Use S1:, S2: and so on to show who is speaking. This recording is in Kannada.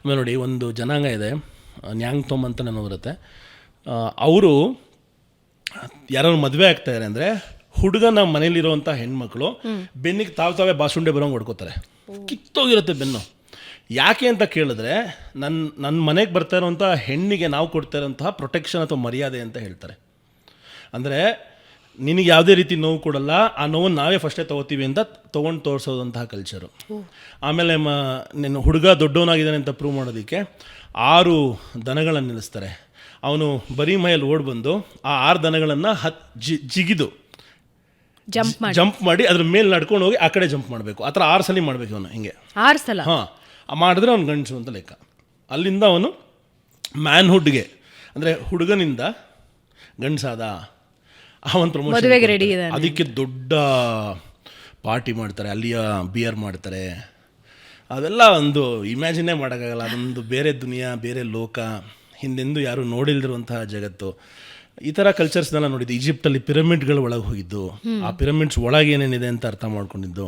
S1: ಆಮೇಲೆ ನೋಡಿ ಒಂದು ಜನಾಂಗ ಇದೆ, ನ್ಯಾಂಗ್ತೊಮ್ ಅಂತ ನಾನು ಬರುತ್ತೆ. ಅವರು ಯಾರು ಮದುವೆ ಆಗ್ತಾಯಿದ್ದಾರೆ ಅಂದರೆ ಹುಡುಗನ ಮನೇಲಿರುವಂಥ ಹೆಣ್ಮಕ್ಳು ಬೆನ್ನಿಗೆ ತಾವೇ ಬಾಸುಂಡೆ ಬರೋಂಗೆ ಹೊಡ್ಕೋತಾರೆ, ಕಿತ್ತೋಗಿರುತ್ತೆ ಬೆನ್ನು. ಯಾಕೆ ಅಂತ ಕೇಳಿದ್ರೆ ನನ್ನ ಮನೆಗೆ ಬರ್ತಾ ಇರೋಂಥ ಹೆಣ್ಣಿಗೆ ನಾವು ಕೊಡ್ತಾ ಇರೋಂತಹ ಪ್ರೊಟೆಕ್ಷನ್ ಅಥವಾ ಮರ್ಯಾದೆ ಅಂತ ಹೇಳ್ತಾರೆ. ಅಂದರೆ ನಿನಗೆ ಯಾವುದೇ ರೀತಿ ನೋವು ಕೊಡಲ್ಲ, ಆ ನೋವನ್ನು ನಾವೇ ಫಸ್ಟೇ ತೊಗೋತೀವಿ ಅಂತ ತೊಗೊಂಡು ತೋರಿಸೋದಂತಹ ಕಲ್ಚರು. ಆಮೇಲೆ ನಿನ್ನ ಹುಡುಗ ದೊಡ್ಡವನಾಗಿದ್ದಾನೆ ಅಂತ ಪ್ರೂವ್ ಮಾಡೋದಕ್ಕೆ 6 ದನಗಳನ್ನು ನಿಲ್ಲಿಸ್ತಾರೆ. ಅವನು ಬರೀ ಮೈಯಲ್ಲಿ ಓಡ್ಬಂದು ಆ 6 ದನಗಳನ್ನು ಜಿಗಿದು ಜಂಪ್ ಮಾಡಿ ಅದ್ರ ಮೇಲೆ ನಡ್ಕೊಂಡು ಹೋಗಿ ಆ ಕಡೆ ಜಂಪ್ ಮಾಡಬೇಕು. ಆ ಥರ 6 ಸಲ ಮಾಡಬೇಕು ಅವನು. ಹಿಂಗೆ
S2: 6 ಸಲ
S1: ಮಾಡಿದ್ರೆ ಅವ್ನು ಗಂಡಸು ಅಂತ ಲೆಕ್ಕ. ಅಲ್ಲಿಂದ ಅವನು ಮ್ಯಾನ್ಹುಡ್ಗೆ, ಅಂದರೆ ಹುಡುಗನಿಂದ ಗಂಡಸಾದ ಅವನು ಪ್ರಮೋಷನ್ ರೆಡಿ. ಅದಕ್ಕೆ ದೊಡ್ಡ ಪಾರ್ಟಿ ಮಾಡ್ತಾರೆ, ಅಲ್ಲಿಯ ಬಿಯರ್ ಮಾಡ್ತಾರೆ. ಅದೆಲ್ಲ ಒಂದು ಇಮ್ಯಾಜಿನೇ ಮಾಡೋಕ್ಕಾಗಲ್ಲ. ಅದೊಂದು ಬೇರೆ ದುನಿಯಾ, ಬೇರೆ ಲೋಕ, ಹಿಂದೆಂದು ಯಾರು ನೋಡಿಲ್ದಿರುವಂತಹ ಜಗತ್ತು. ಈ ಥರ ಕಲ್ಚರ್ಸ್ನೆಲ್ಲ ನೋಡಿದ್ದು. ಈಜಿಪ್ಟಲ್ಲಿ ಪಿರಮಿಡ್ಗಳ ಒಳಗೆ ಹೋಗಿದ್ದು, ಆ ಪಿರಮಿಡ್ಸ್ ಒಳಗೆ ಏನೇನಿದೆ ಅಂತ ಅರ್ಥ ಮಾಡ್ಕೊಂಡಿದ್ದು.